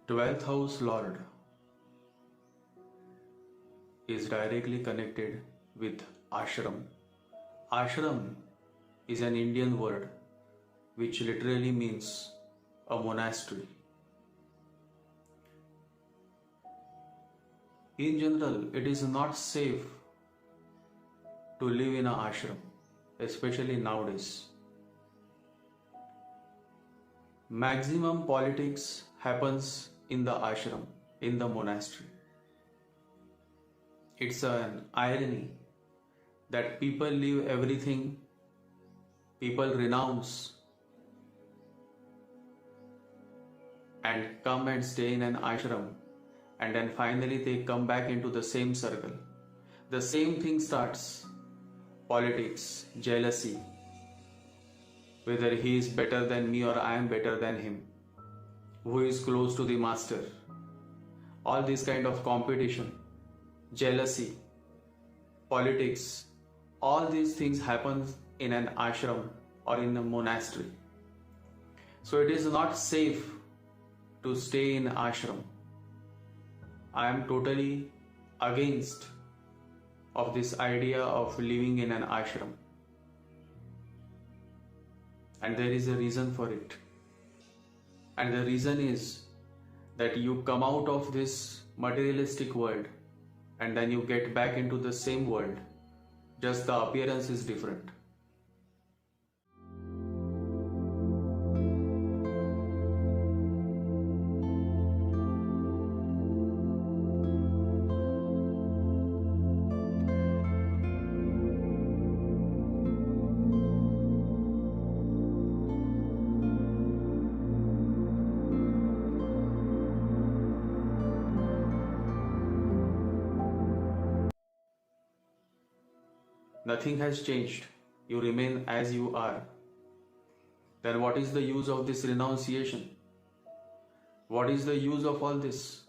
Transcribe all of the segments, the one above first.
12th house lord is directly connected with ashram. Ashram is an Indian word which literally means a monastery. In general, it is not safe to live in an ashram, especially nowadays. Maximum politics happens in the ashram, in the monastery. It's an irony that people leave everything, people renounce and come and stay in an ashram, and then finally they come back into the same circle. The same thing starts: politics, jealousy, whether he is better than me or I am better than him, who is close to the master. All this kind of competition, jealousy, politics, all these things happen in an ashram or in a monastery. So it is not safe to stay in ashram. I am totally against of this idea of living in an ashram. And there is a reason for it. And the reason is that you come out of this materialistic world and then you get back into the same world. Just the appearance is different. Nothing has changed. You remain as you are. Then what is the use of this renunciation? What is the use of all this?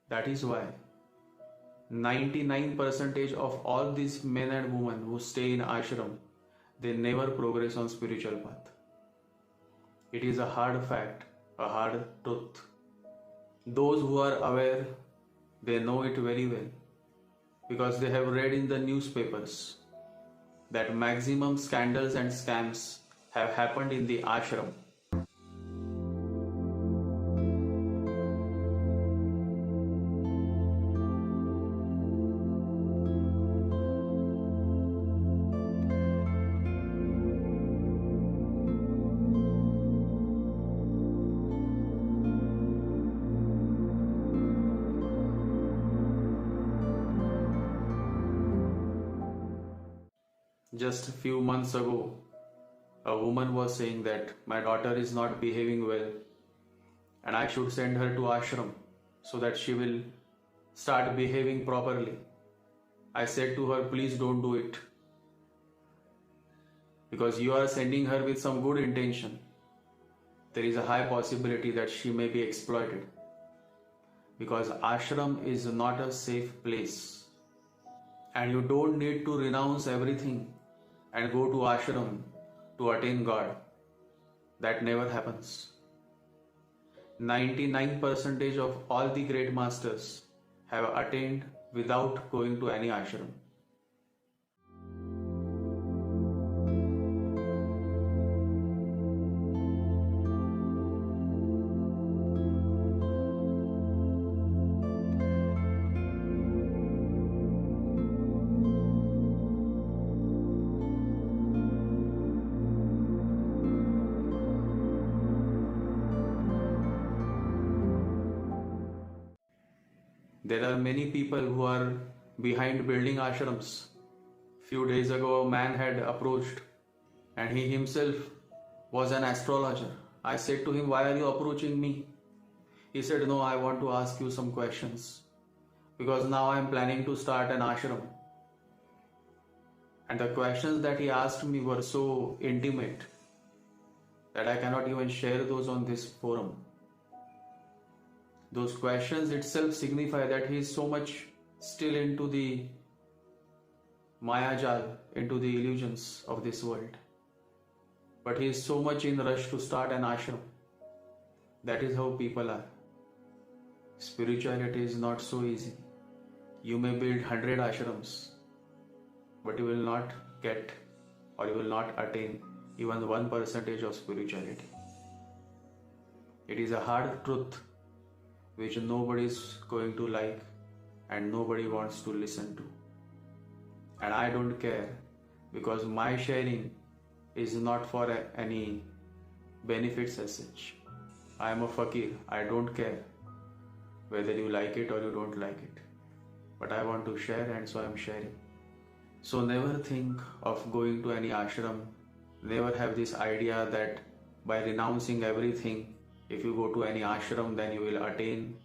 That is why 99% of all these men and women who stay in ashram, they never progress on spiritual path. It is a hard fact, a hard truth. Those who are aware, they know it very well, because they have read in the newspapers that maximum scandals and scams have happened in the ashram. Just a few months ago, a woman was saying that my daughter is not behaving well and I should send her to ashram so that she will start behaving properly. I said to her, please don't do it, because you are sending her with some good intention. There is a high possibility that she may be exploited, because ashram is not a safe place, and you don't need to renounce everything and go to ashram to attain God. That never happens. 99% of all the great masters have attained without going to any ashram. There are many people who are behind building ashrams. Few days ago, a man had approached and he himself was an astrologer. I said to him, "Why are you approaching me?" He said, "No, I want to ask you some questions because now I am planning to start an ashram." And the questions that he asked me were so intimate that I cannot even share those on this forum. Those questions itself signify that he is so much still into the Mayajal, into the illusions of this world. But he is so much in rush to start an ashram. That is how people are. Spirituality is not so easy. You may build 100 ashrams, but you will not get or you will not attain even 1% of spirituality. It is a hard truth which nobody is going to like and nobody wants to listen to. And I don't care, because my sharing is not for any benefits as such. I am a fakir. I don't care whether you like it or you don't like it. But I want to share, and so I am sharing. So never think of going to any ashram. Never have this idea that by renouncing everything, if you go to any ashram, then you will attain,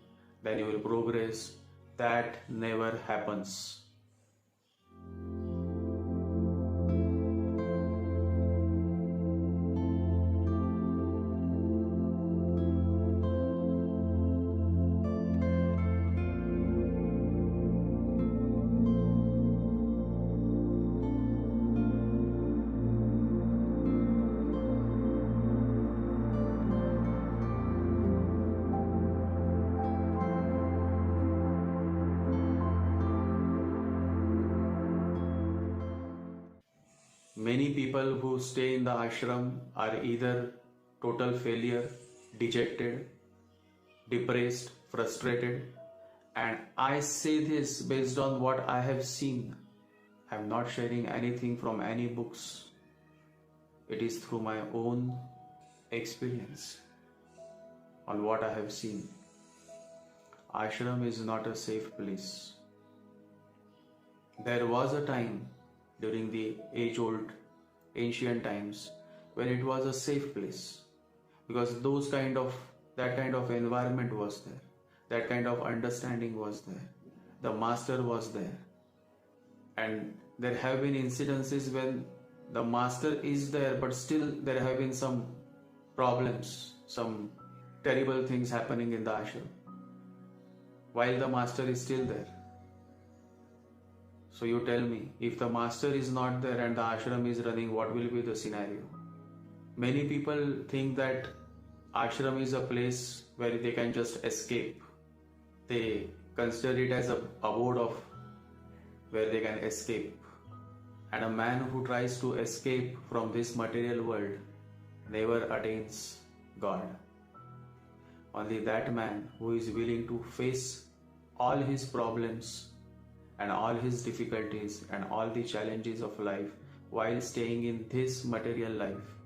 then you will progress. That never happens. Many people who stay in the ashram are either total failure, dejected, depressed, frustrated, and I say this based on what I have seen. I am not sharing anything from any books. It is through my own experience on what I have seen. Ashram is not a safe place. There was a time during the age-old ancient times when it was a safe place, because that kind of environment was there, that kind of understanding was there, the master was there. And there have been incidences when the master is there, but still there have been some problems, some terrible things happening in the ashram while the master is still there. So you tell me, if the master is not there and the ashram is running, what will be the scenario? Many people think that ashram is a place where they can just escape. They consider it as a abode of where they can escape. And a man who tries to escape from this material world never attains God. Only that man who is willing to face all his problems and all his difficulties and all the challenges of life while staying in this material life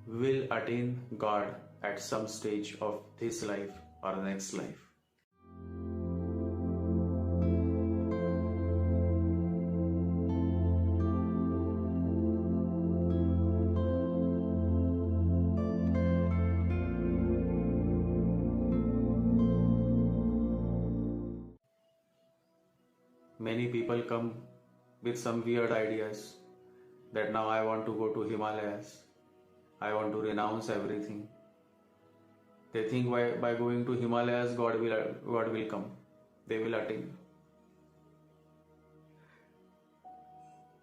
will attain God at some stage of this life or next life. Many people come with some weird ideas that now I want to go to Himalayas. I want to renounce everything. They think by going to Himalayas, God will come. They will attain.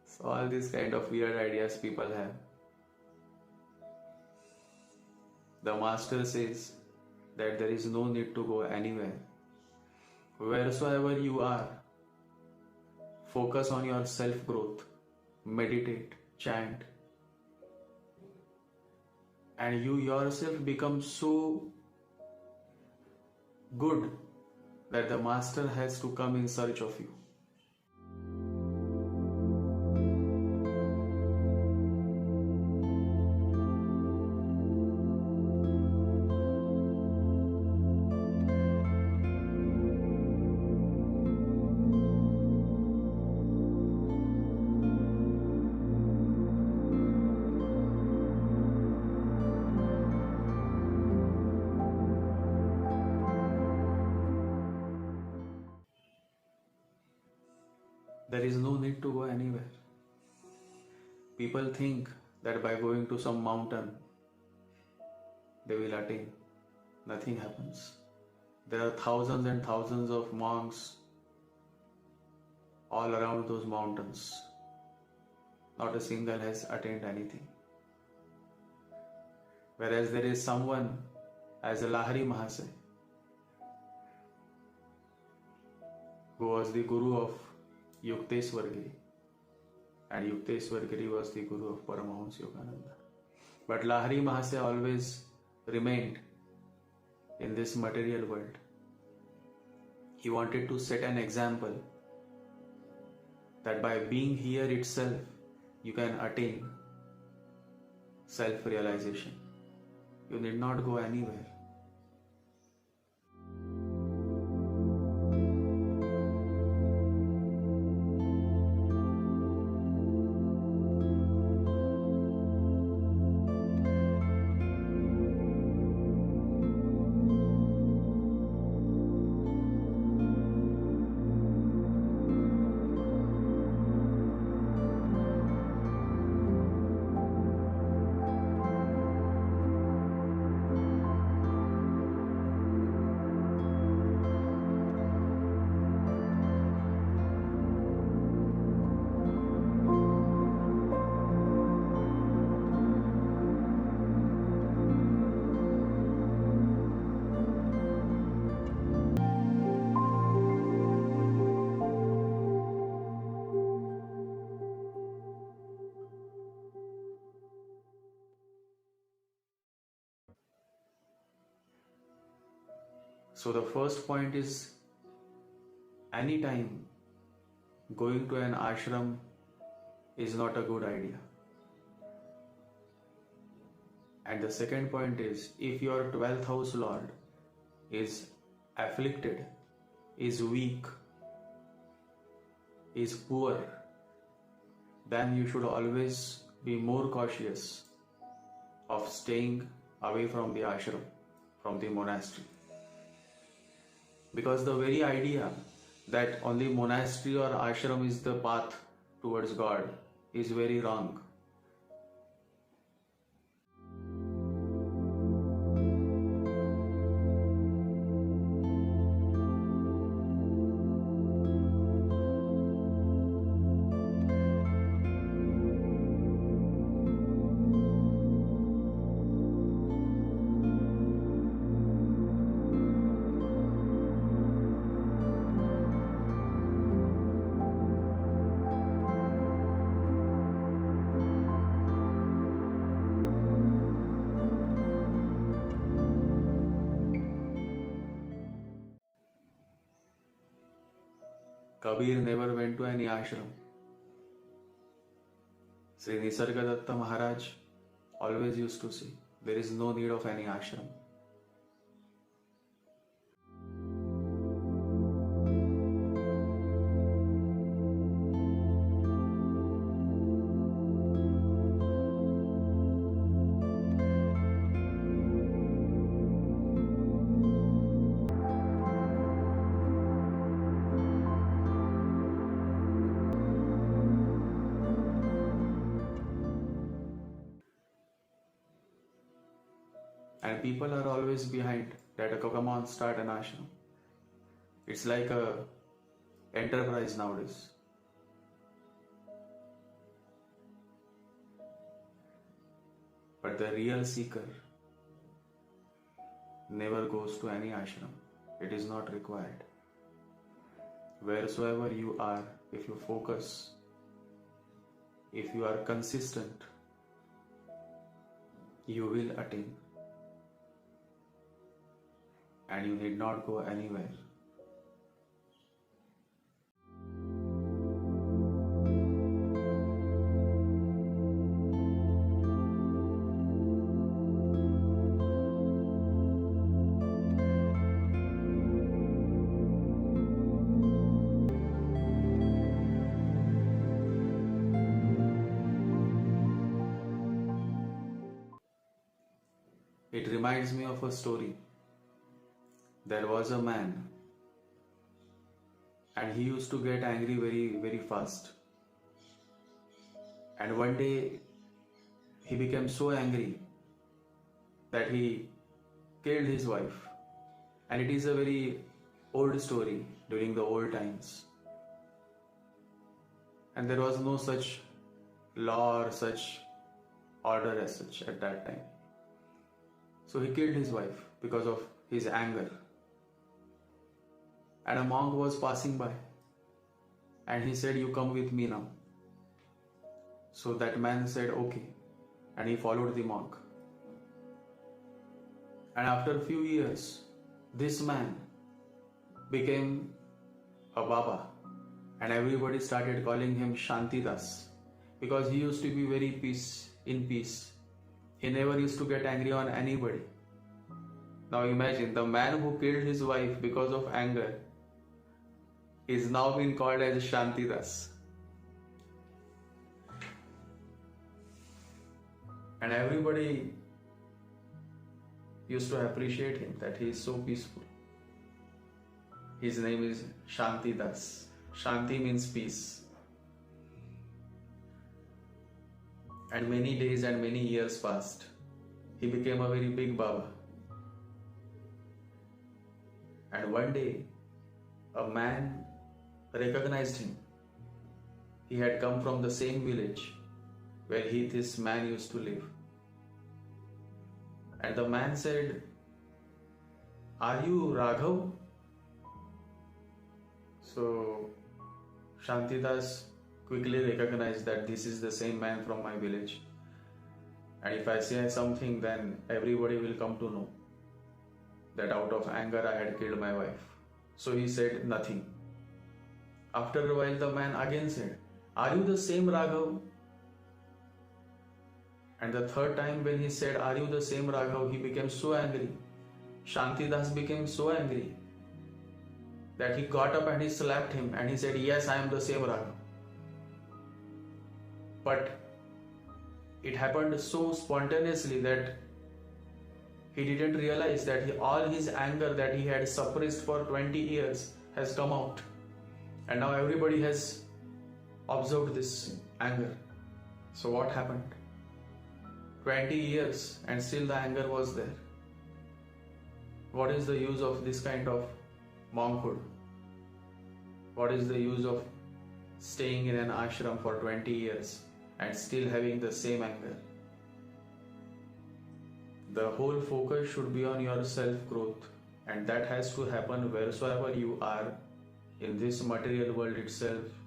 So all these kind of weird ideas people have. The master says that there is no need to go anywhere. Wheresoever you are, focus on your self-growth, meditate, chant, and you yourself become so good that the master has to come in search of you. there is no need to go anywhere. People think that by going to some mountain, they will attain. Nothing happens. There are thousands and thousands of monks all around those mountains. Not a single has attained anything. Whereas there is someone as a Lahari Mahasaya, who was the guru of Yukteswar Giri, and Yukteswar Giri was the guru of Paramahansa Yogananda. But Lahari Mahasaya always remained in this material world. He wanted to set an example that by being here itself, you can attain self-realization. You need not go anywhere. So the first point is, anytime going to an ashram is not a good idea. And the second point is, if your 12th house lord is afflicted, is weak, is poor, then you should always be more cautious of staying away from the ashram, from the monastery. Because the very idea that only monastery or ashram is the path towards God is very wrong. Kabir never went to any ashram. Sri Nisargadatta Maharaj always used to say, there is no need of any ashram. And people are always behind that, come on, start an ashram. It's like a enterprise nowadays. But the real seeker never goes to any ashram. It is not required. Wheresoever you are, if you focus, if you are consistent, you will attain. And you need not go anywhere. It reminds me of a story. There was a man and he used to get angry very, very fast. And one day he became so angry that he killed his wife. And it is a very old story during the old times. And there was no such law or such order as such at that time. So he killed his wife because of his anger. And a monk was passing by and he said, "You come with me now." So that man said, "Okay," and he followed the monk. And after a few years, this man became a Baba, and everybody started calling him Shantidas because he used to be very in peace. He never used to get angry on anybody. Now imagine, the man who killed his wife because of anger is now being called as Shantidas. And everybody used to appreciate him, that he is so peaceful. His name is Shantidas. Shanti means peace. And many days and many years passed. He became a very big Baba. And one day, a man recognized him. He had come from the same village where this man used to live. And the man said, "Are you Raghav?" So Shantidas quickly recognized that this is the same man from my village. And if I say something, then everybody will come to know that out of anger I had killed my wife. So he said nothing. After a while, the man again said, "Are you the same Raghav?" And the third time when he said, "Are you the same Raghav?" he became so angry. Shantidas became so angry that he got up and he slapped him and he said, "Yes, I am the same Raghav." But it happened so spontaneously that he didn't realize that all his anger that he had suppressed for 20 years has come out. And now everybody has observed this anger. So what happened? 20 years and still the anger was there. What is the use of this kind of monkhood? What is the use of staying in an ashram for 20 years and still having the same anger? The whole focus should be on your self-growth, and that has to happen wheresoever you are in this material world itself.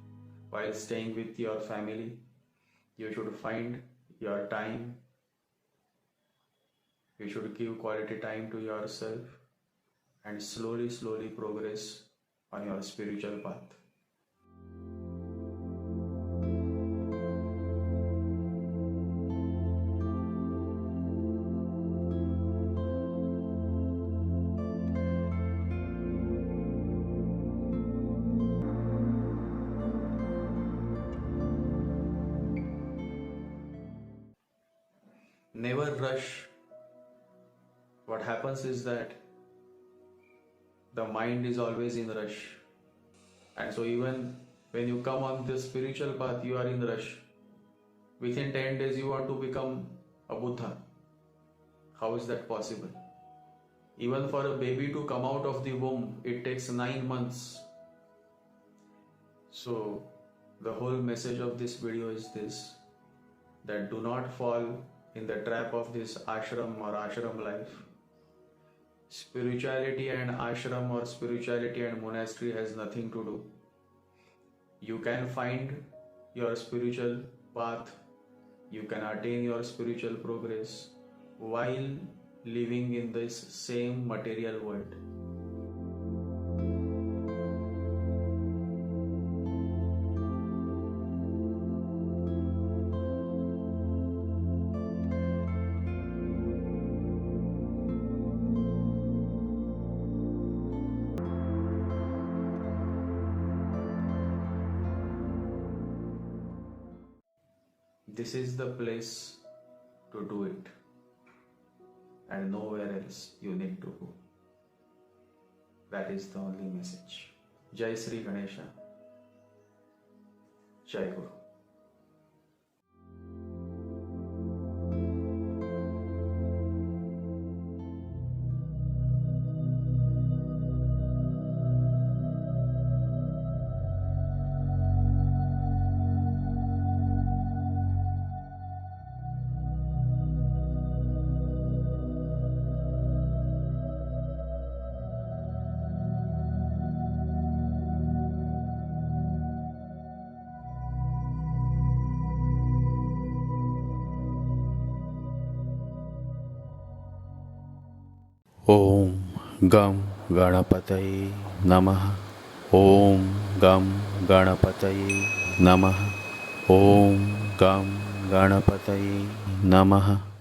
While staying with your family, you should find your time. You should give quality time to yourself and slowly progress on your spiritual path. Never rush. What happens is that the mind is always in rush. And so even when you come on the spiritual path, you are in rush. Within 10 days, you want to become a Buddha. How is that possible? Even for a baby to come out of the womb, it takes 9 months. So the whole message of this video is this, that do not fall in the trap of this ashram or ashram life. Spirituality and ashram or spirituality and monastery has nothing to do. You can find your spiritual path, you can attain your spiritual progress while living in this same material world. This is the place to do it, and nowhere else you need to go. That is the only message. Jai Sri Ganesha. Jai Guru. ॐ गं गणपतये नमः। ॐ गं गणपतये नमः। ॐ गं गणपतये नमः।